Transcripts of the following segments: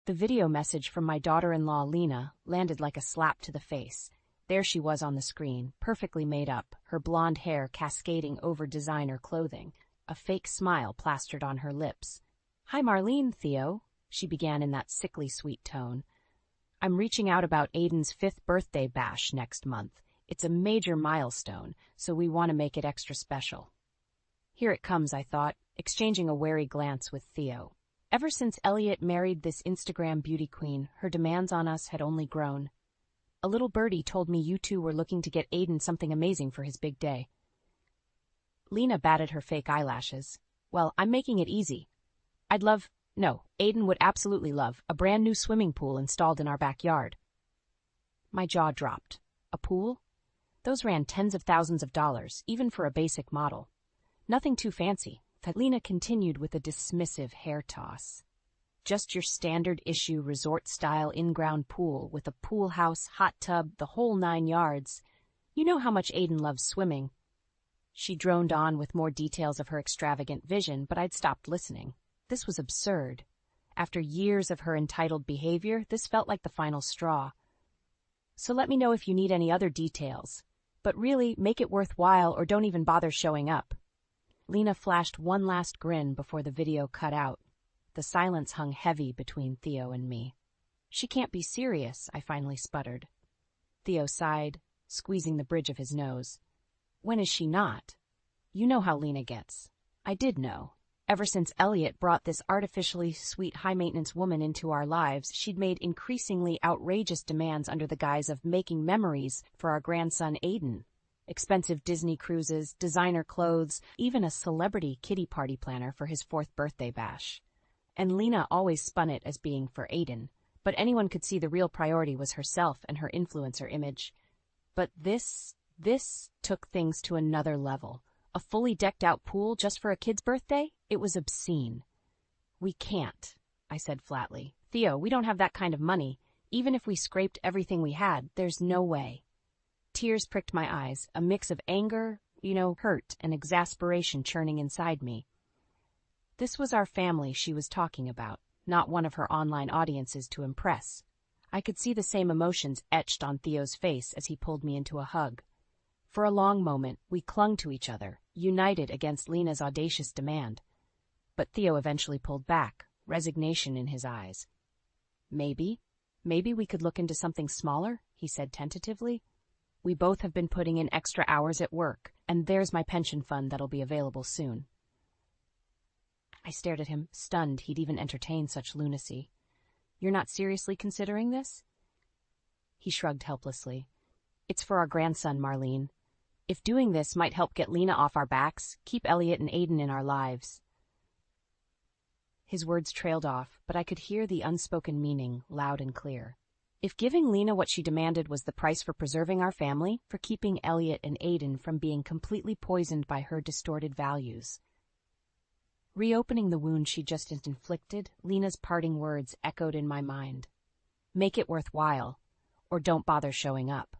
The video message from my daughter-in-law, Lena, landed like a slap to the face. There she was on the screen, perfectly made up, her blonde hair cascading over designer clothing, a fake smile plastered on her lips. "Hi, Marlene, Theo," she began in that sickly sweet tone. "I'm reaching out about Aiden's 5th birthday bash next month. It's a major milestone, so we want to make it extra special." Here it comes, I thought, exchanging a wary glance with Theo. Ever since Elliot married this Instagram beauty queen, her demands on us had only grown. "A little birdie told me you two were looking to get Aiden something amazing for his big day." Lena batted her fake eyelashes. "Well, I'm making it easy. Aiden would absolutely love a brand new swimming pool installed in our backyard." My jaw dropped. A pool? Those ran tens of thousands of dollars, even for a basic model. Nothing too fancy. Lena continued with a dismissive hair toss. "Just your standard issue resort-style in-ground pool with a pool house, hot tub, the whole 9 yards. You know how much Aiden loves swimming." She droned on with more details of her extravagant vision, but I'd stopped listening. This was absurd. After years of her entitled behavior, this felt like the final straw. "So let me know if you need any other details. But really, make it worthwhile or don't even bother showing up." Lena flashed one last grin before the video cut out. The silence hung heavy between Theo and me. "She can't be serious," I finally sputtered. Theo sighed, squeezing the bridge of his nose. "When is she not?" You know how Lena gets. I did know. Ever since Elliot brought this artificially sweet high-maintenance woman into our lives, she'd made increasingly outrageous demands under the guise of making memories for our grandson Aiden. Expensive Disney cruises, designer clothes, even a celebrity kiddie party planner for his 4th birthday bash. And Lena always spun it as being for Aiden, but anyone could see the real priority was herself and her influencer image. But this took things to another level. A fully decked-out pool just for a kid's birthday? It was obscene. "We can't," I said flatly. "Theo, we don't have that kind of money. Even if we scraped everything we had, there's no way." Tears pricked my eyes, a mix of anger, hurt and exasperation churning inside me. This was our family she was talking about, not one of her online audiences to impress. I could see the same emotions etched on Theo's face as he pulled me into a hug. For a long moment, we clung to each other, united against Lena's audacious demand. But Theo eventually pulled back, resignation in his eyes. Maybe we could look into something smaller," he said tentatively. "We both have been putting in extra hours at work, and there's my pension fund that'll be available soon." I stared at him, stunned he'd even entertained such lunacy. "You're not seriously considering this?" He shrugged helplessly. "It's for our grandson, Marlene. If doing this might help get Lena off our backs, keep Elliot and Aiden in our lives." His words trailed off, but I could hear the unspoken meaning loud and clear. If giving Lena what she demanded was the price for preserving our family, for keeping Elliot and Aiden from being completely poisoned by her distorted values. Reopening the wound she just inflicted, Lena's parting words echoed in my mind. "Make it worthwhile, or don't bother showing up."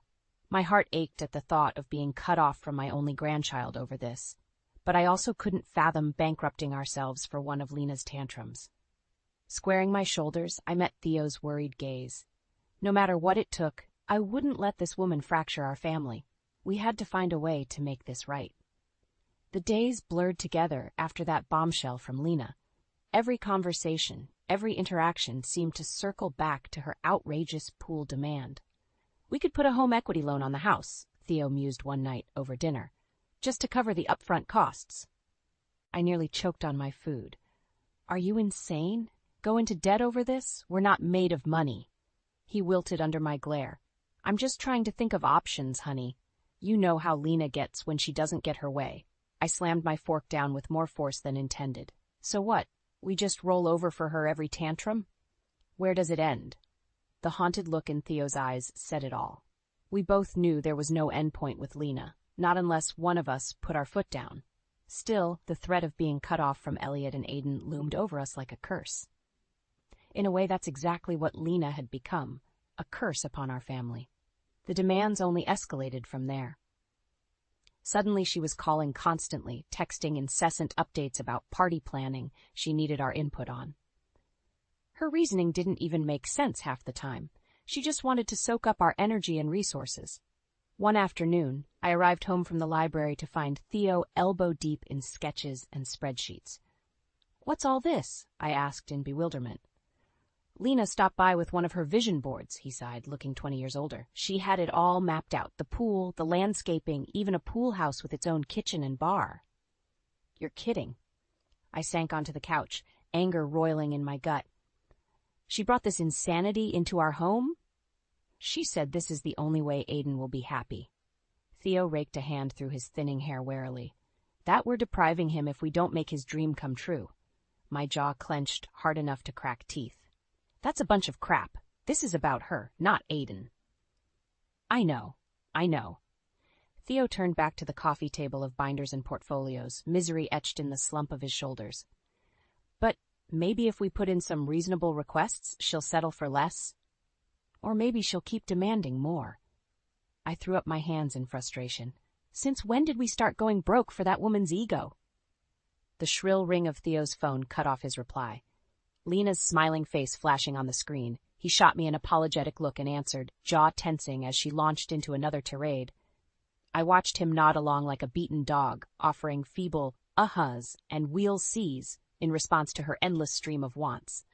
My heart ached at the thought of being cut off from my only grandchild over this, but I also couldn't fathom bankrupting ourselves for one of Lena's tantrums. Squaring my shoulders, I met Theo's worried gaze. No matter what it took, I wouldn't let this woman fracture our family. We had to find a way to make this right. The days blurred together after that bombshell from Lena. Every conversation, every interaction seemed to circle back to her outrageous pool demand. "We could put a home equity loan on the house," Theo mused one night over dinner, "just to cover the upfront costs." I nearly choked on my food. "Are you insane? Go into debt over this? We're not made of money." He wilted under my glare. "I'm just trying to think of options, honey. You know how Lena gets when she doesn't get her way." I slammed my fork down with more force than intended. "So what? We just roll over for her every tantrum? Where does it end?" The haunted look in Theo's eyes said it all. We both knew there was no endpoint with Lena, not unless one of us put our foot down. Still, the threat of being cut off from Elliot and Aiden loomed over us like a curse. In a way, that's exactly what Lena had become, a curse upon our family. The demands only escalated from there. Suddenly she was calling constantly, texting incessant updates about party planning she needed our input on. Her reasoning didn't even make sense half the time. She just wanted to soak up our energy and resources. One afternoon, I arrived home from the library to find Theo elbow-deep in sketches and spreadsheets. "What's all this?" I asked in bewilderment. "Lena stopped by with one of her vision boards," he sighed, looking 20 years older. "She had it all mapped out, the pool, the landscaping, even a pool house with its own kitchen and bar." "You're kidding." I sank onto the couch, anger roiling in my gut. "She brought this insanity into our home?" "She said this is the only way Aiden will be happy." Theo raked a hand through his thinning hair warily. "That we're depriving him if we don't make his dream come true." My jaw clenched hard enough to crack teeth. "That's a bunch of crap. This is about her, not Aiden." I know. Theo turned back to the coffee table of binders and portfolios, misery etched in the slump of his shoulders. "But maybe if we put in some reasonable requests, she'll settle for less. Or maybe she'll keep demanding more." I threw up my hands in frustration. Since when did we start going broke for that woman's ego? The shrill ring of Theo's phone cut off his reply. Lena's smiling face flashing on the screen, he shot me an apologetic look and answered, jaw tensing as she launched into another tirade. I watched him nod along like a beaten dog, offering feeble uh-huhs and "we'll sees" in response to her endless stream of wants.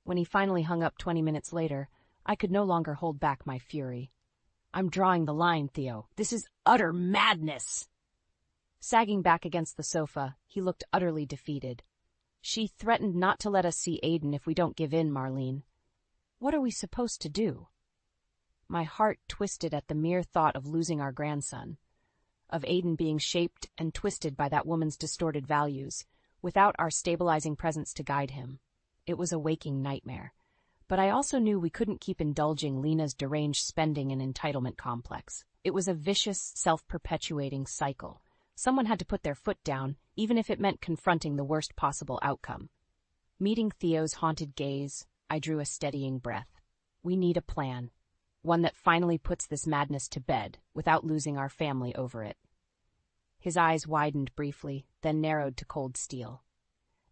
When he finally hung up 20 minutes later, I could no longer hold back my fury. "I'm drawing the line, Theo. This is utter madness." Sagging back against the sofa, he looked utterly defeated. "She threatened not to let us see Aiden if we don't give in, Marlene. What are we supposed to do?" My heart twisted at the mere thought of losing our grandson, of Aiden being shaped and twisted by that woman's distorted values, without our stabilizing presence to guide him. It was a waking nightmare. But I also knew we couldn't keep indulging Lena's deranged spending and entitlement complex. It was a vicious, self-perpetuating cycle. Someone had to put their foot down, even if it meant confronting the worst possible outcome. Meeting Theo's haunted gaze, I drew a steadying breath. We need a plan. One that finally puts this madness to bed, without losing our family over it. His eyes widened briefly, then narrowed to cold steel.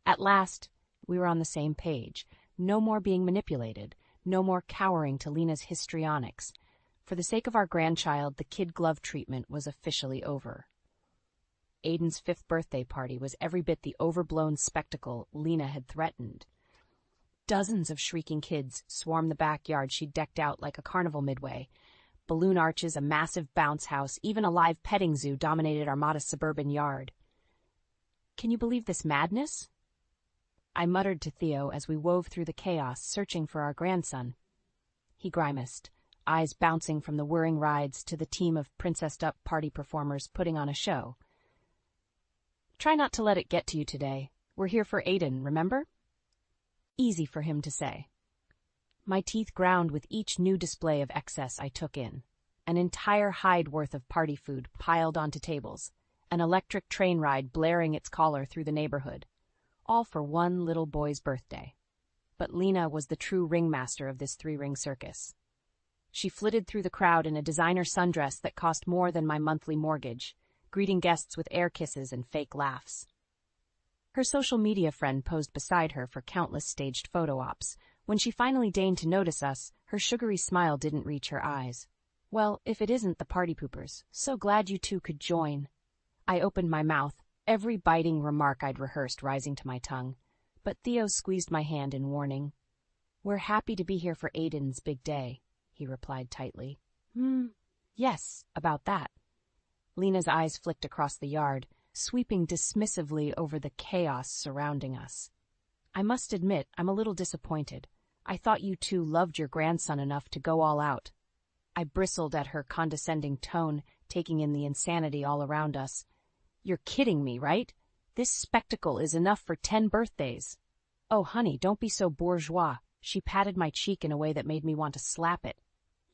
At last, we were on the same page. No more being manipulated, no more cowering to Lena's histrionics. For the sake of our grandchild, the kid glove treatment was officially over. Aiden's 5th birthday party was every bit the overblown spectacle Lena had threatened. Dozens of shrieking kids swarmed the backyard she'd decked out like a carnival midway. Balloon arches, a massive bounce house, even a live petting zoo dominated our modest suburban yard. "Can you believe this madness?" I muttered to Theo as we wove through the chaos, searching for our grandson. He grimaced, eyes bouncing from the whirring rides to the team of princessed-up party performers putting on a show. "Try not to let it get to you today. We're here for Aiden, remember?" Easy for him to say. My teeth ground with each new display of excess I took in. An entire hide worth of party food piled onto tables, an electric train ride blaring its caller through the neighborhood. All for one little boy's birthday. But Lena was the true ringmaster of this 3-ring circus. She flitted through the crowd in a designer sundress that cost more than my monthly mortgage, greeting guests with air kisses and fake laughs. Her social media friend posed beside her for countless staged photo ops. When she finally deigned to notice us, her sugary smile didn't reach her eyes. "Well, if it isn't the party poopers, so glad you two could join." I opened my mouth, every biting remark I'd rehearsed rising to my tongue. But Theo squeezed my hand in warning. "We're happy to be here for Aiden's big day," he replied tightly. Yes, about that." Lena's eyes flicked across the yard, sweeping dismissively over the chaos surrounding us. "I must admit, I'm a little disappointed. I thought you two loved your grandson enough to go all out." I bristled at her condescending tone, taking in the insanity all around us. "You're kidding me, right? This spectacle is enough for 10 birthdays. Oh, honey, don't be so bourgeois." She patted my cheek in a way that made me want to slap it.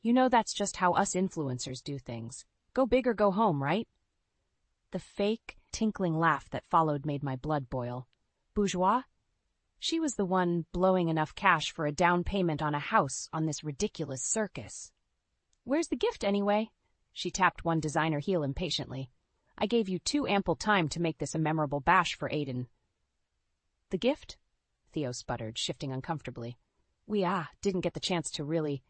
"You know that's just how us influencers do things. Go big or go home, right?" The fake, tinkling laugh that followed made my blood boil. Bourgeois? She was the one blowing enough cash for a down payment on a house on this ridiculous circus. "Where's the gift, anyway?" She tapped one designer heel impatiently. "I gave you too ample time to make this a memorable bash for Aiden." "The gift?" Theo sputtered, shifting uncomfortably. We didn't get the chance to really.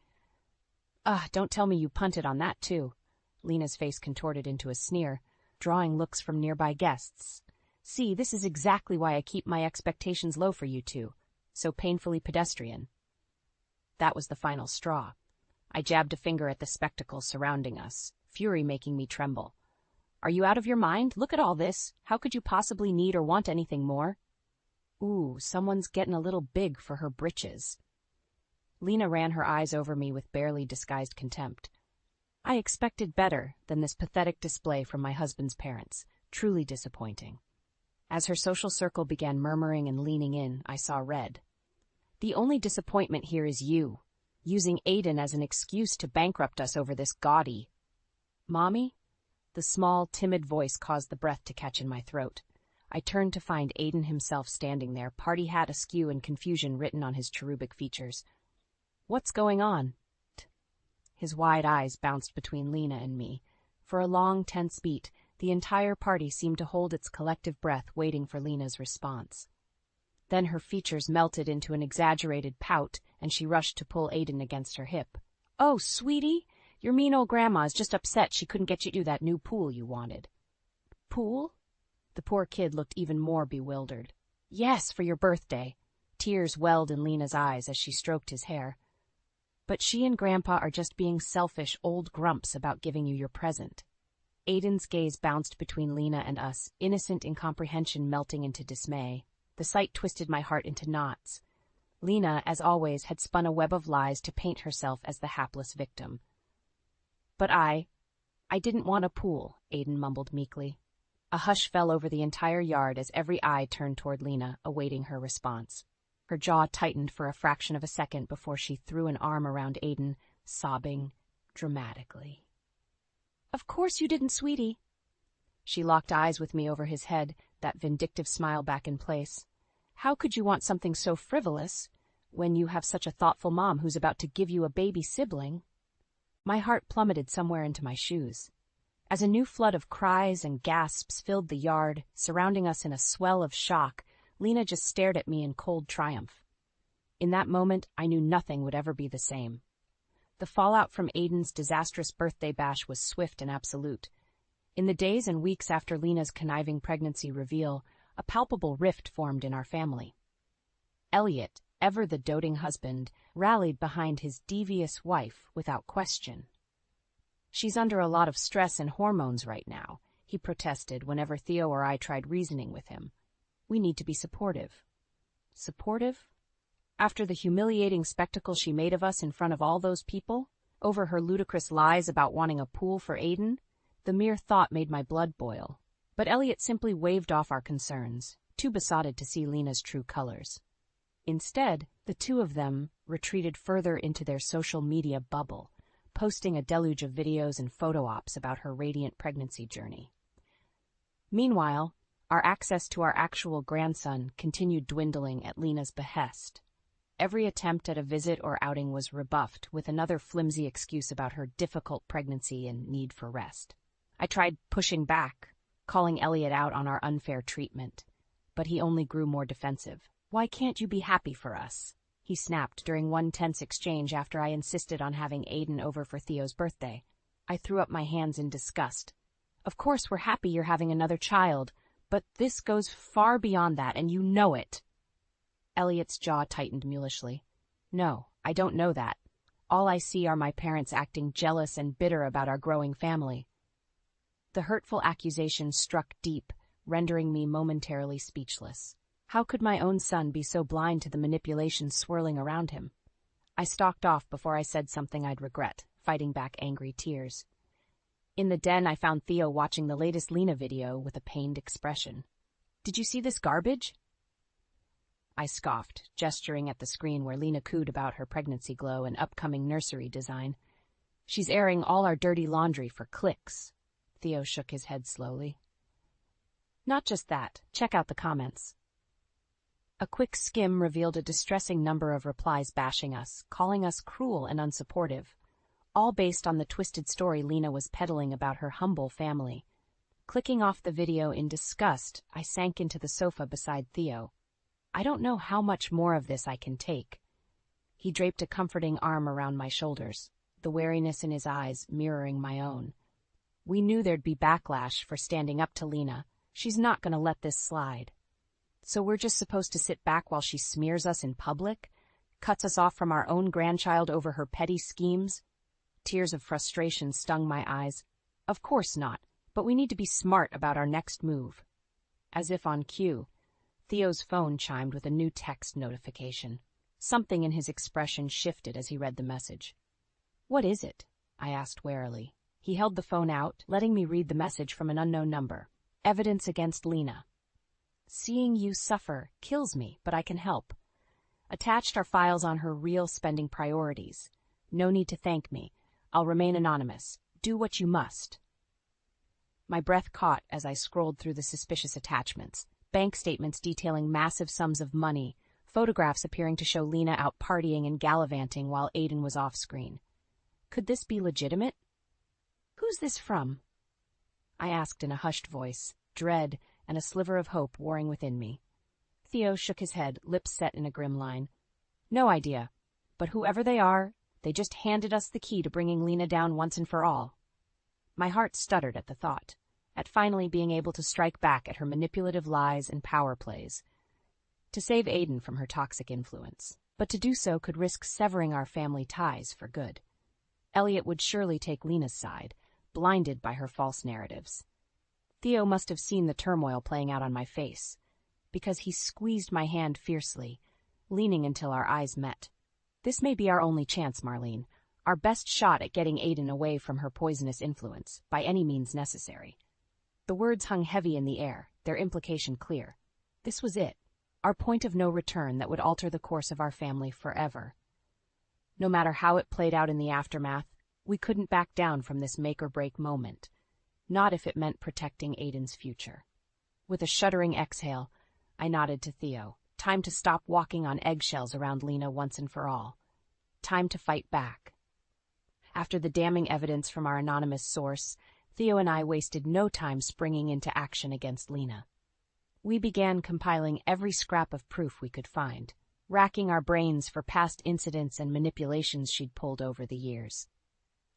Don't tell me you punted on that too. Lena's face contorted into a sneer, drawing looks from nearby guests. See, this is exactly why I keep my expectations low for you two. So painfully pedestrian. That was the final straw. I jabbed a finger at the spectacle surrounding us, fury making me tremble. Are you out of your mind? Look at all this. How could you possibly need or want anything more? Ooh, someone's getting a little big for her britches. Lena ran her eyes over me with barely disguised contempt. I expected better than this pathetic display from my husband's parents. Truly disappointing. As her social circle began murmuring and leaning in, I saw red. The only disappointment here is you, using Aiden as an excuse to bankrupt us over this gaudy. Mommy? The small, timid voice caused the breath to catch in my throat. I turned to find Aiden himself standing there, party hat askew and confusion written on his cherubic features. What's going on? His wide eyes bounced between Lena and me. For a long, tense beat, the entire party seemed to hold its collective breath, waiting for Lena's response. Then her features melted into an exaggerated pout, and she rushed to pull Aiden against her hip. Oh, sweetie, your mean old grandma's just upset she couldn't get you that new pool you wanted. Pool? The poor kid looked even more bewildered. Yes, for your birthday. Tears welled in Lena's eyes as she stroked his hair. But she and Grandpa are just being selfish old grumps about giving you your present. Aiden's gaze bounced between Lena and us, innocent incomprehension melting into dismay. The sight twisted my heart into knots. Lena, as always, had spun a web of lies to paint herself as the hapless victim. But I didn't want a pool, Aiden mumbled meekly. A hush fell over the entire yard as every eye turned toward Lena, awaiting her response. Her jaw tightened for a fraction of a second before she threw an arm around Aiden, sobbing dramatically. Of course you didn't, sweetie. She locked eyes with me over his head, that vindictive smile back in place. How could you want something so frivolous when you have such a thoughtful mom who's about to give you a baby sibling? My heart plummeted somewhere into my shoes. As a new flood of cries and gasps filled the yard, surrounding us in a swell of shock, Lena just stared at me in cold triumph. In that moment, I knew nothing would ever be the same. The fallout from Aiden's disastrous birthday bash was swift and absolute. In the days and weeks after Lena's conniving pregnancy reveal, a palpable rift formed in our family. Elliot, ever the doting husband, rallied behind his devious wife without question. She's under a lot of stress and hormones right now, he protested whenever Theo or I tried reasoning with him. We need to be supportive. Supportive? After the humiliating spectacle she made of us in front of all those people, over her ludicrous lies about wanting a pool for Aiden, the mere thought made my blood boil. But Elliot simply waved off our concerns, too besotted to see Lena's true colors. Instead, the two of them retreated further into their social media bubble, posting a deluge of videos and photo ops about her radiant pregnancy journey. Meanwhile, our access to our actual grandson continued dwindling at Lena's behest. Every attempt at a visit or outing was rebuffed with another flimsy excuse about her difficult pregnancy and need for rest. I tried pushing back, calling Elliot out on our unfair treatment, but he only grew more defensive. Why can't you be happy for us? He snapped during one tense exchange after I insisted on having Aiden over for Theo's birthday. I threw up my hands in disgust. Of course we're happy you're having another child, but this goes far beyond that, and you know it. Elliot's jaw tightened mulishly. No, I don't know that. All I see are my parents acting jealous and bitter about our growing family. The hurtful accusation struck deep, rendering me momentarily speechless. How could my own son be so blind to the manipulation swirling around him? I stalked off before I said something I'd regret, fighting back angry tears. In the den, I found Theo watching the latest Lena video with a pained expression. Did you see this garbage? I scoffed, gesturing at the screen where Lena cooed about her pregnancy glow and upcoming nursery design. She's airing all our dirty laundry for clicks. Theo shook his head slowly. Not just that. Check out the comments. A quick skim revealed a distressing number of replies bashing us, calling us cruel and unsupportive, all based on the twisted story Lena was peddling about her humble family. Clicking off the video in disgust, I sank into the sofa beside Theo. I don't know how much more of this I can take. He draped a comforting arm around my shoulders, the wariness in his eyes mirroring my own. We knew there'd be backlash for standing up to Lena. She's not going to let this slide. So we're just supposed to sit back while she smears us in public? Cuts us off from our own grandchild over her petty schemes? Tears of frustration stung my eyes. Of course not, but we need to be smart about our next move. As if on cue, Theo's phone chimed with a new text notification. Something in his expression shifted as he read the message. "What is it?" I asked warily. He held the phone out, letting me read the message from an unknown number. "Evidence against Lena. Seeing you suffer kills me, but I can help. Attached are files on her real spending priorities. No need to thank me. I'll remain anonymous. Do what you must." My breath caught as I scrolled through the suspicious attachments. Bank statements detailing massive sums of money, photographs appearing to show Lena out partying and gallivanting while Aiden was off-screen. Could this be legitimate? "Who's this from?" I asked in a hushed voice, dread and a sliver of hope warring within me. Theo shook his head, lips set in a grim line. "No idea. But whoever they are, they just handed us the key to bringing Lena down once and for all." My heart stuttered at the thought, at finally being able to strike back at her manipulative lies and power plays, to save Aiden from her toxic influence. But to do so could risk severing our family ties for good. Elliot would surely take Lena's side, blinded by her false narratives. Theo must have seen the turmoil playing out on my face, because he squeezed my hand fiercely, leaning until our eyes met. "This may be our only chance, Marlene, our best shot at getting Aiden away from her poisonous influence, by any means necessary." The words hung heavy in the air, their implication clear. This was it, our point of no return that would alter the course of our family forever. No matter how it played out in the aftermath, we couldn't back down from this make-or-break moment, not if it meant protecting Aiden's future. With a shuddering exhale, I nodded to Theo. Time to stop walking on eggshells around Lena once and for all. Time to fight back. After the damning evidence from our anonymous source, Theo and I wasted no time springing into action against Lena. We began compiling every scrap of proof we could find, racking our brains for past incidents and manipulations she'd pulled over the years.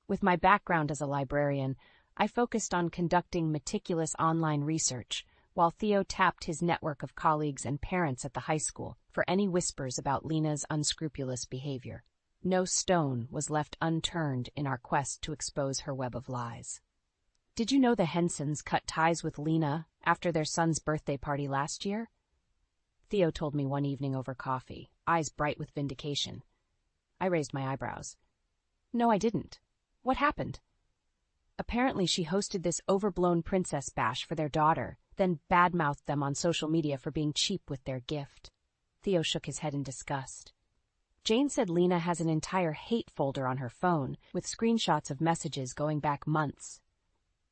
With my background as a librarian, I focused on conducting meticulous online research, while Theo tapped his network of colleagues and parents at the high school for any whispers about Lena's unscrupulous behavior. No stone was left unturned in our quest to expose her web of lies. "Did you know the Hensons cut ties with Lena after their son's birthday party last year?" Theo told me one evening over coffee, eyes bright with vindication. I raised my eyebrows. "No, I didn't. What happened?" "Apparently she hosted this overblown princess bash for their daughter, then badmouthed them on social media for being cheap with their gift." Theo shook his head in disgust. "Jane said Lena has an entire hate folder on her phone, with screenshots of messages going back months."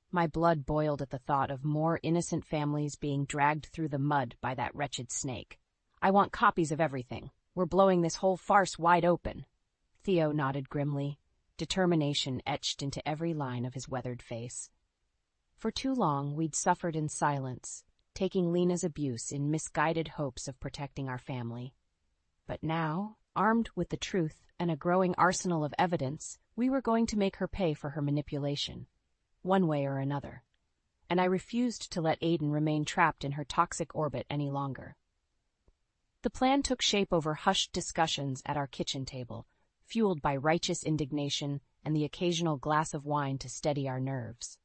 My blood boiled at the thought of more innocent families being dragged through the mud by that wretched snake. "I want copies of everything. We're blowing this whole farce wide open." Theo nodded grimly, determination etched into every line of his weathered face. For too long, we'd suffered in silence, taking Lena's abuse in misguided hopes of protecting our family. But now, armed with the truth and a growing arsenal of evidence, we were going to make her pay for her manipulation, one way or another. And I refused to let Aiden remain trapped in her toxic orbit any longer. The plan took shape over hushed discussions at our kitchen table, fueled by righteous indignation and the occasional glass of wine to steady our nerves.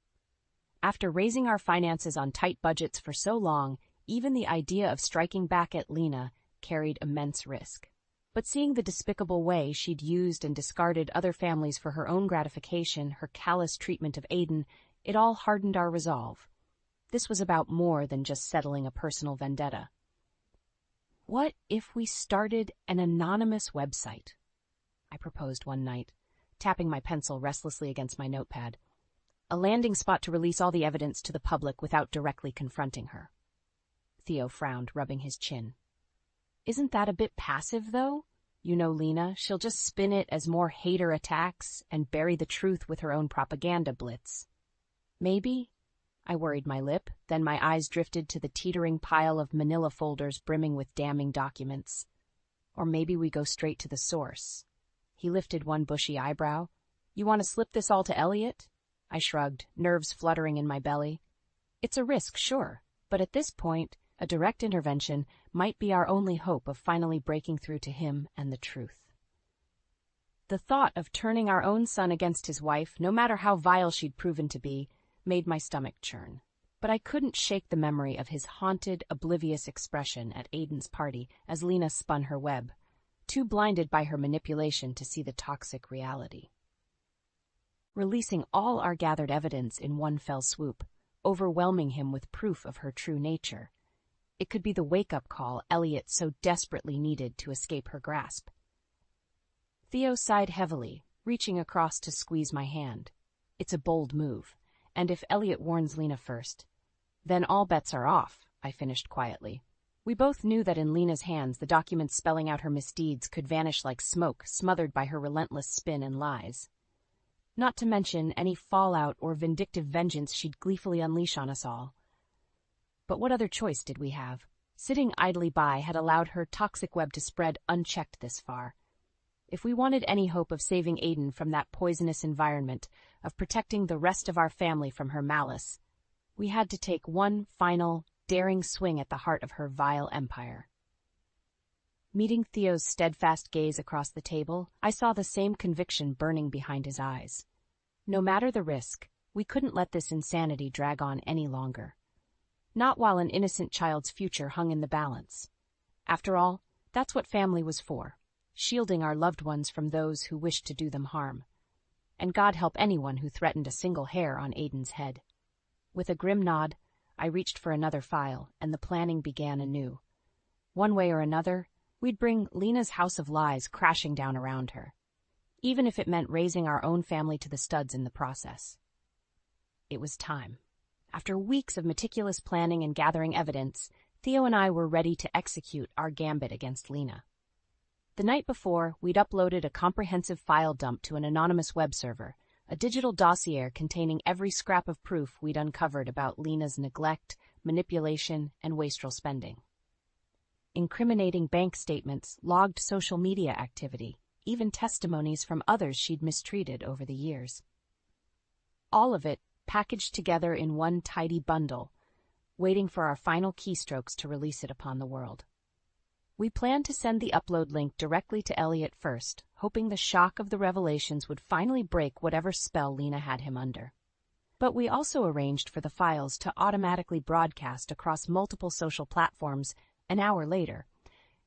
After raising our finances on tight budgets for so long, even the idea of striking back at Lena carried immense risk. But seeing the despicable way she'd used and discarded other families for her own gratification, her callous treatment of Aiden, it all hardened our resolve. This was about more than just settling a personal vendetta. "What if we started an anonymous website?" I proposed one night, tapping my pencil restlessly against my notepad. "A landing spot to release all the evidence to the public without directly confronting her." Theo frowned, rubbing his chin. "Isn't that a bit passive, though? You know Lena, she'll just spin it as more hater attacks and bury the truth with her own propaganda blitz." "Maybe?" I worried my lip, then my eyes drifted to the teetering pile of manila folders brimming with damning documents. Or maybe we go straight to the source. He lifted one bushy eyebrow. You want to slip this all to Elliot? I shrugged, nerves fluttering in my belly. It's a risk, sure, but at this point, a direct intervention might be our only hope of finally breaking through to him and the truth. The thought of turning our own son against his wife, no matter how vile she'd proven to be, made my stomach churn. But I couldn't shake the memory of his haunted, oblivious expression at Aiden's party as Lena spun her web, too blinded by her manipulation to see the toxic reality. Releasing all our gathered evidence in one fell swoop, overwhelming him with proof of her true nature. It could be the wake-up call Elliot so desperately needed to escape her grasp. Theo sighed heavily, reaching across to squeeze my hand. It's a bold move, and if Elliot warns Lena first, then all bets are off, I finished quietly. We both knew that in Lena's hands the documents spelling out her misdeeds could vanish like smoke, smothered by her relentless spin and lies. Not to mention any fallout or vindictive vengeance she'd gleefully unleash on us all. But what other choice did we have? Sitting idly by had allowed her toxic web to spread unchecked this far. If we wanted any hope of saving Aiden from that poisonous environment, of protecting the rest of our family from her malice, we had to take one final, daring swing at the heart of her vile empire. Meeting Theo's steadfast gaze across the table, I saw the same conviction burning behind his eyes. No matter the risk, we couldn't let this insanity drag on any longer. Not while an innocent child's future hung in the balance. After all, that's what family was for, shielding our loved ones from those who wished to do them harm. And God help anyone who threatened a single hair on Aiden's head. With a grim nod, I reached for another file, and the planning began anew. One way or another, we'd bring Lena's house of lies crashing down around her, even if it meant raising our own family to the studs in the process. It was time. After weeks of meticulous planning and gathering evidence, Theo and I were ready to execute our gambit against Lena. The night before, we'd uploaded a comprehensive file dump to an anonymous web server, a digital dossier containing every scrap of proof we'd uncovered about Lena's neglect, manipulation, and wasteful spending. Incriminating bank statements, logged social media activity, even testimonies from others she'd mistreated over the years. All of it packaged together in one tidy bundle, waiting for our final keystrokes to release it upon the world. We planned to send the upload link directly to Elliot first, hoping the shock of the revelations would finally break whatever spell Lena had him under. But we also arranged for the files to automatically broadcast across multiple social platforms an hour later,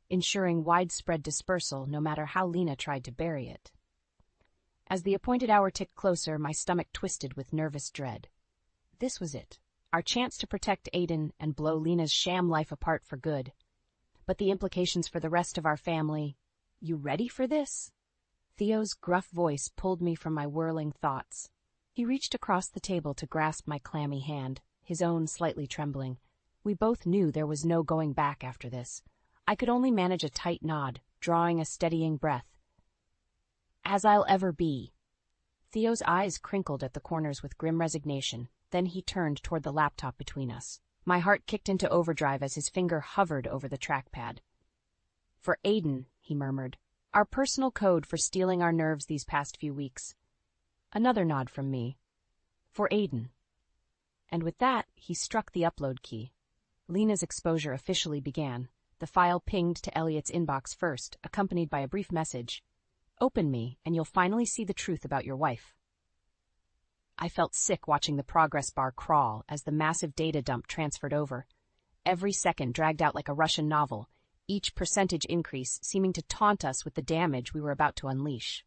ensuring widespread dispersal no matter how Lena tried to bury it. As the appointed hour ticked closer, my stomach twisted with nervous dread. This was it, our chance to protect Aiden and blow Lena's sham life apart for good. But the implications for the rest of our family... You ready for this? Theo's gruff voice pulled me from my whirling thoughts. He reached across the table to grasp my clammy hand, his own slightly trembling. We both knew there was no going back after this. I could only manage a tight nod, drawing a steadying breath. As I'll ever be. Theo's eyes crinkled at the corners with grim resignation. Then he turned toward the laptop between us. My heart kicked into overdrive as his finger hovered over the trackpad. For Aiden, he murmured. Our personal code for stealing our nerves these past few weeks. Another nod from me. For Aiden. And with that, he struck the upload key. Lena's exposure officially began. The file pinged to Elliot's inbox first, accompanied by a brief message. Open me, and you'll finally see the truth about your wife. I felt sick watching the progress bar crawl as the massive data dump transferred over. Every second dragged out like a Russian novel, each percentage increase seeming to taunt us with the damage we were about to unleash.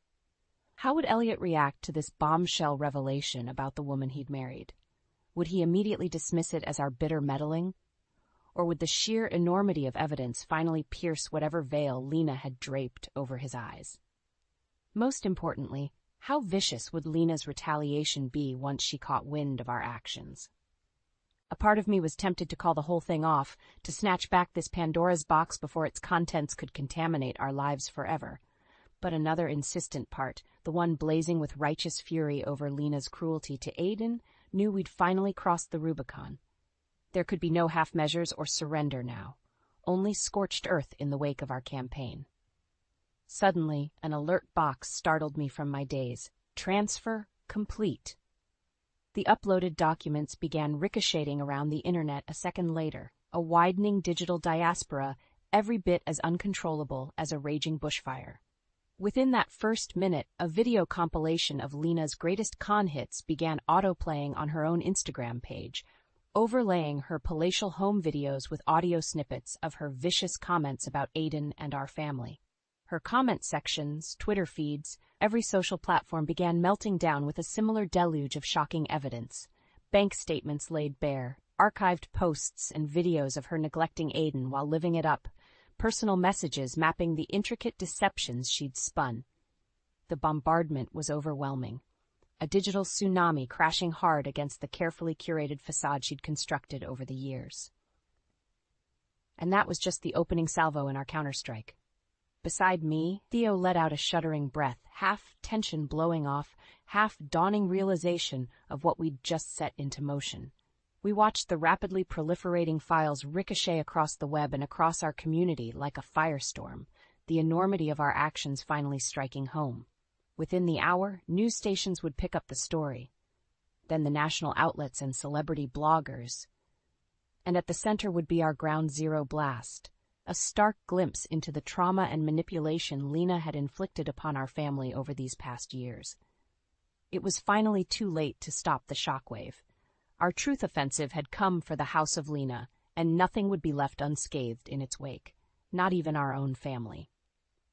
How would Elliot react to this bombshell revelation about the woman he'd married? Would he immediately dismiss it as our bitter meddling? Or would the sheer enormity of evidence finally pierce whatever veil Lena had draped over his eyes? Most importantly, how vicious would Lena's retaliation be once she caught wind of our actions? A part of me was tempted to call the whole thing off, to snatch back this Pandora's box before its contents could contaminate our lives forever. But another insistent part, the one blazing with righteous fury over Lena's cruelty to Aiden, knew we'd finally crossed the Rubicon. There could be no half measures or surrender now, only scorched earth in the wake of our campaign. Suddenly, an alert box startled me from my daze. Transfer complete. The uploaded documents began ricocheting around the internet a second later, a widening digital diaspora every bit as uncontrollable as a raging bushfire. Within that first minute, a video compilation of Lena's greatest con hits began autoplaying on her own Instagram page, overlaying her palatial home videos with audio snippets of her vicious comments about Aiden and our family. Her comment sections, Twitter feeds, every social platform began melting down with a similar deluge of shocking evidence. Bank statements laid bare, archived posts and videos of her neglecting Aiden while living it up, personal messages mapping the intricate deceptions she'd spun. The bombardment was overwhelming, a digital tsunami crashing hard against the carefully curated facade she'd constructed over the years. And that was just the opening salvo in our counterstrike. Beside me, Theo let out a shuddering breath, half tension blowing off, half dawning realization of what we'd just set into motion. We watched the rapidly proliferating files ricochet across the web and across our community like a firestorm, the enormity of our actions finally striking home. Within the hour, news stations would pick up the story. Then the national outlets and celebrity bloggers. And at the center would be our ground zero blast. A stark glimpse into the trauma and manipulation Lena had inflicted upon our family over these past years. It was finally too late to stop the shockwave. Our truth offensive had come for the house of Lena, and nothing would be left unscathed in its wake, not even our own family.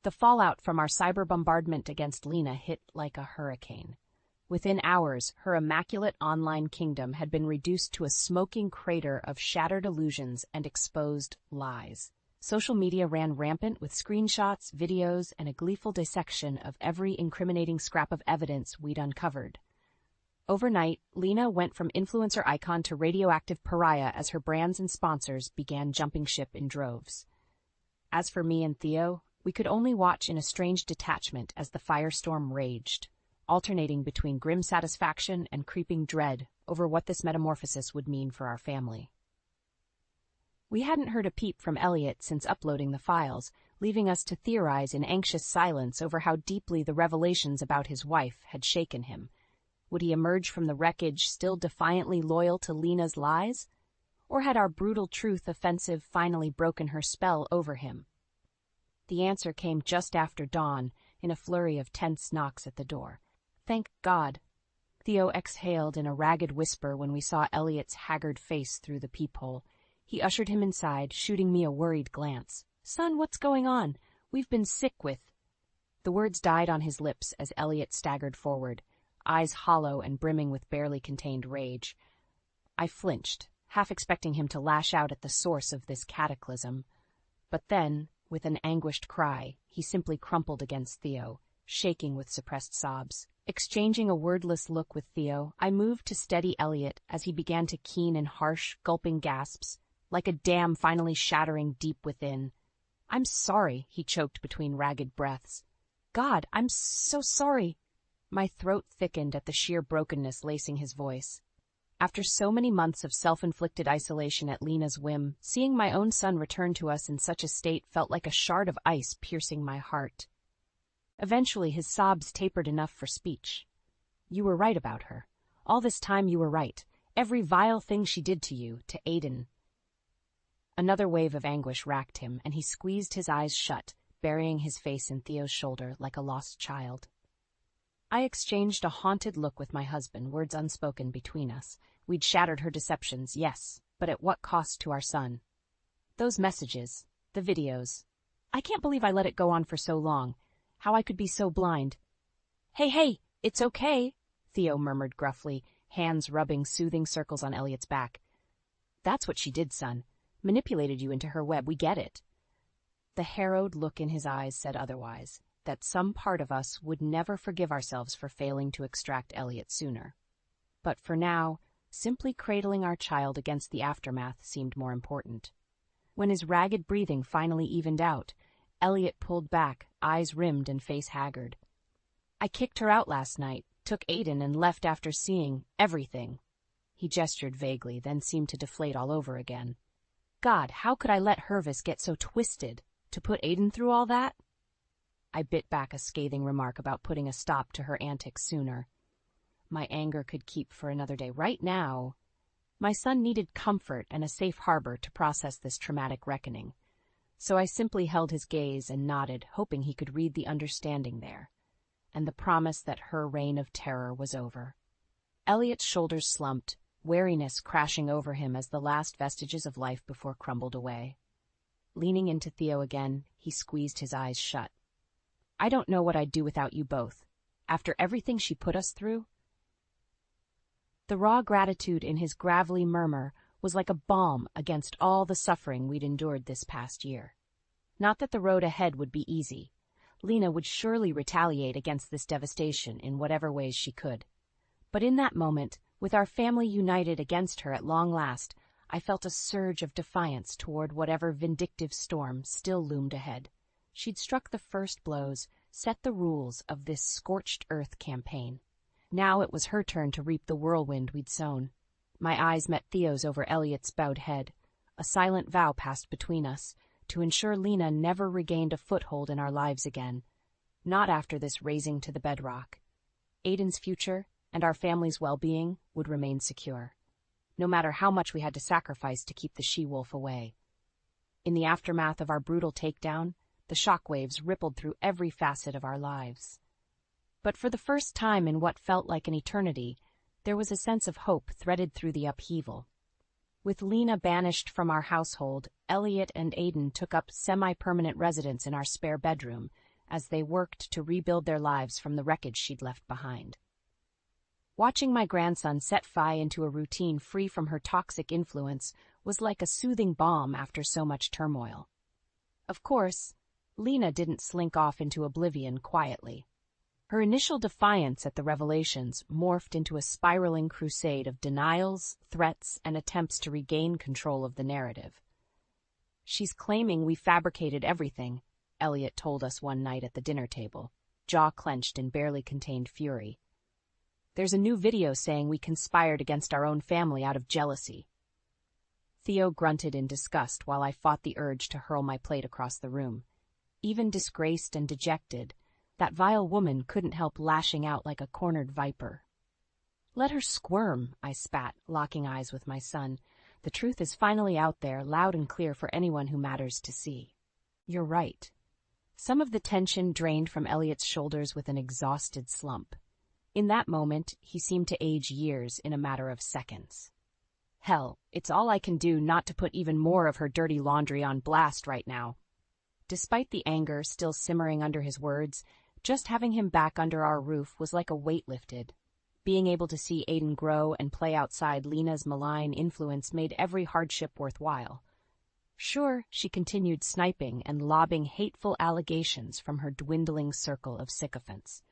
The fallout from our cyber bombardment against Lena hit like a hurricane. Within hours, her immaculate online kingdom had been reduced to a smoking crater of shattered illusions and exposed lies. Social media ran rampant with screenshots, videos, and a gleeful dissection of every incriminating scrap of evidence we'd uncovered. Overnight, Lena went from influencer icon to radioactive pariah as her brands and sponsors began jumping ship in droves. As for me and Theo, we could only watch in a strange detachment as the firestorm raged, alternating between grim satisfaction and creeping dread over what this metamorphosis would mean for our family. We hadn't heard a peep from Elliot since uploading the files, leaving us to theorize in anxious silence over how deeply the revelations about his wife had shaken him. Would he emerge from the wreckage still defiantly loyal to Lena's lies? Or had our brutal truth offensive finally broken her spell over him? The answer came just after dawn, in a flurry of tense knocks at the door. Thank God. Theo exhaled in a ragged whisper when we saw Elliot's haggard face through the peephole. He ushered him inside, shooting me a worried glance. "Son, what's going on? We've been sick with—" The words died on his lips as Elliot staggered forward, eyes hollow and brimming with barely contained rage. I flinched, half expecting him to lash out at the source of this cataclysm. But then, with an anguished cry, he simply crumpled against Theo, shaking with suppressed sobs. Exchanging a wordless look with Theo, I moved to steady Elliot as he began to keen in harsh, gulping gasps, like a dam finally shattering deep within. "I'm sorry," he choked between ragged breaths. "God, I'm so sorry." My throat thickened at the sheer brokenness lacing his voice. After so many months of self-inflicted isolation at Lena's whim, seeing my own son return to us in such a state felt like a shard of ice piercing my heart. Eventually his sobs tapered enough for speech. "You were right about her. All this time you were right. Every vile thing she did to you, to Aiden." Another wave of anguish racked him, and he squeezed his eyes shut, burying his face in Theo's shoulder like a lost child. I exchanged a haunted look with my husband, words unspoken between us. We'd shattered her deceptions, yes, but at what cost to our son? Those messages, the videos. I can't believe I let it go on for so long. How I could be so blind. Hey, it's okay," Theo murmured gruffly, hands rubbing soothing circles on Elliot's back. "That's what she did, son. Manipulated you into her web, we get it." The harrowed look in his eyes said otherwise, that some part of us would never forgive ourselves for failing to extract Elliot sooner. But for now, simply cradling our child against the aftermath seemed more important. When his ragged breathing finally evened out, Elliot pulled back, eyes rimmed and face haggard. "I kicked her out last night, took Aiden and left after seeing everything." He gestured vaguely, then seemed to deflate all over again. "God, how could I let Hervis get so twisted? To put Aiden through all that?" I bit back a scathing remark about putting a stop to her antics sooner. My anger could keep for another day. Right now, my son needed comfort and a safe harbor to process this traumatic reckoning. So I simply held his gaze and nodded, hoping he could read the understanding there, and the promise that her reign of terror was over. Elliot's shoulders slumped, weariness crashing over him as the last vestiges of life before crumbled away. Leaning into Theo again, he squeezed his eyes shut. I don't know what I'd do without you both. After everything she put us through? The raw gratitude in his gravelly murmur was like a balm against all the suffering we'd endured this past year. Not that the road ahead would be easy. Lena would surely retaliate against this devastation in whatever ways she could. But in that moment, with our family united against her at long last, I felt a surge of defiance toward whatever vindictive storm still loomed ahead. She'd struck the first blows, set the rules of this scorched earth campaign. Now it was her turn to reap the whirlwind we'd sown. My eyes met Theo's over Elliot's bowed head. A silent vow passed between us, to ensure Lena never regained a foothold in our lives again. Not after this razing to the bedrock. Aiden's future and our family's well-being would remain secure, no matter how much we had to sacrifice to keep the she-wolf away. In the aftermath of our brutal takedown, the shockwaves rippled through every facet of our lives. But for the first time in what felt like an eternity, there was a sense of hope threaded through the upheaval. With Lena banished from our household, Elliot and Aiden took up semi-permanent residence in our spare bedroom as they worked to rebuild their lives from the wreckage she'd left behind. Watching my grandson set Phi into a routine free from her toxic influence was like a soothing balm after so much turmoil. Of course, Lena didn't slink off into oblivion quietly. Her initial defiance at the revelations morphed into a spiraling crusade of denials, threats, and attempts to regain control of the narrative. She's claiming we fabricated everything, Elliot told us one night at the dinner table, jaw clenched in barely contained fury. There's a new video saying we conspired against our own family out of jealousy. Theo grunted in disgust while I fought the urge to hurl my plate across the room. Even disgraced and dejected, that vile woman couldn't help lashing out like a cornered viper. Let her squirm, I spat, locking eyes with my son. The truth is finally out there, loud and clear for anyone who matters to see. You're right. Some of the tension drained from Elliot's shoulders with an exhausted slump. In that moment, he seemed to age years in a matter of seconds. Hell, it's all I can do not to put even more of her dirty laundry on blast right now. Despite the anger still simmering under his words, just having him back under our roof was like a weight lifted. Being able to see Aiden grow and play outside Lena's malign influence made every hardship worthwhile. Sure, she continued sniping and lobbing hateful allegations from her dwindling circle of sycophants.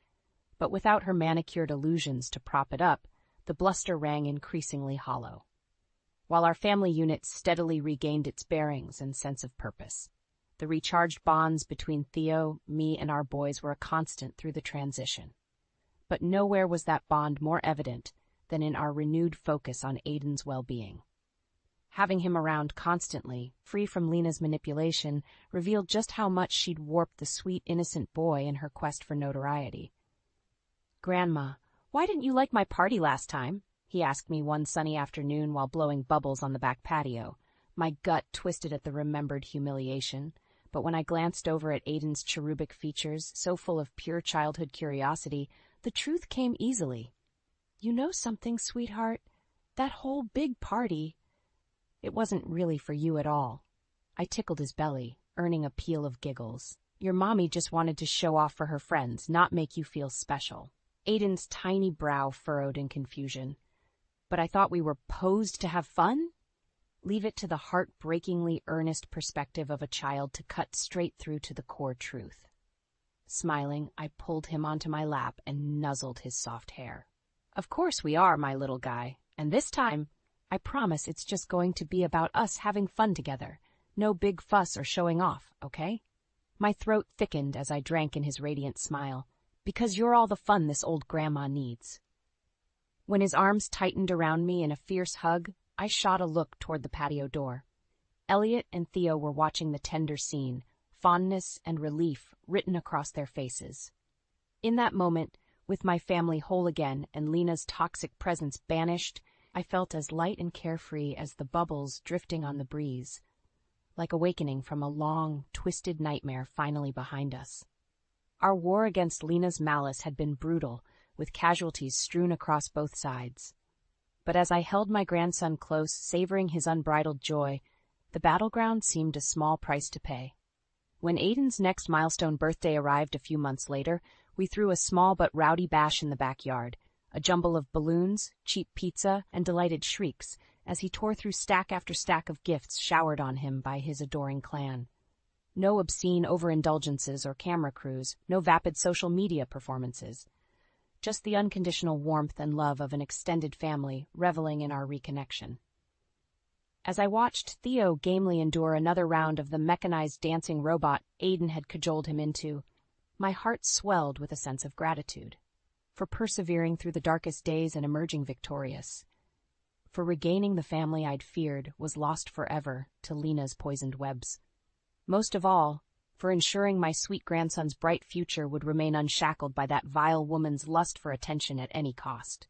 But without her manicured illusions to prop it up, the bluster rang increasingly hollow. While our family unit steadily regained its bearings and sense of purpose, the recharged bonds between Theo, me, and our boys were a constant through the transition. But nowhere was that bond more evident than in our renewed focus on Aiden's well-being. Having him around constantly, free from Lena's manipulation, revealed just how much she'd warped the sweet, innocent boy in her quest for notoriety. "Grandma, why didn't you like my party last time?" he asked me one sunny afternoon while blowing bubbles on the back patio. My gut twisted at the remembered humiliation, but when I glanced over at Aiden's cherubic features, so full of pure childhood curiosity, the truth came easily. "You know something, sweetheart? That whole big party, it wasn't really for you at all." I tickled his belly, earning a peal of giggles. "Your mommy just wanted to show off for her friends, not make you feel special." Aiden's tiny brow furrowed in confusion. "But I thought we were posed to have fun?" Leave it to the heartbreakingly earnest perspective of a child to cut straight through to the core truth. Smiling, I pulled him onto my lap and nuzzled his soft hair. "Of course we are, my little guy. And this time, I promise it's just going to be about us having fun together. No big fuss or showing off, okay?" My throat thickened as I drank in his radiant smile. "Because you're all the fun this old grandma needs." When his arms tightened around me in a fierce hug, I shot a look toward the patio door. Elliot and Theo were watching the tender scene, fondness and relief written across their faces. In that moment, with my family whole again and Lena's toxic presence banished, I felt as light and carefree as the bubbles drifting on the breeze, like awakening from a long, twisted nightmare finally behind us. Our war against Lena's malice had been brutal, with casualties strewn across both sides. But as I held my grandson close, savoring his unbridled joy, the battleground seemed a small price to pay. When Aiden's next milestone birthday arrived a few months later, we threw a small but rowdy bash in the backyard, a jumble of balloons, cheap pizza, and delighted shrieks as he tore through stack after stack of gifts showered on him by his adoring clan. No obscene overindulgences or camera crews, no vapid social media performances. Just the unconditional warmth and love of an extended family reveling in our reconnection. As I watched Theo gamely endure another round of the mechanized dancing robot Aiden had cajoled him into, my heart swelled with a sense of gratitude. For persevering through the darkest days and emerging victorious. For regaining the family I'd feared was lost forever to Lena's poisoned webs. Most of all, for ensuring my sweet grandson's bright future would remain unshackled by that vile woman's lust for attention at any cost.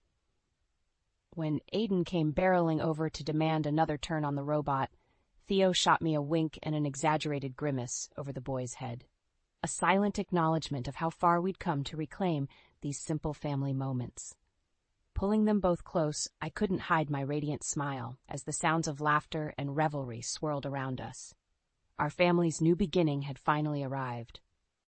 When Aiden came barreling over to demand another turn on the robot, Theo shot me a wink and an exaggerated grimace over the boy's head. A silent acknowledgement of how far we'd come to reclaim these simple family moments. Pulling them both close, I couldn't hide my radiant smile as the sounds of laughter and revelry swirled around us. Our family's new beginning had finally arrived.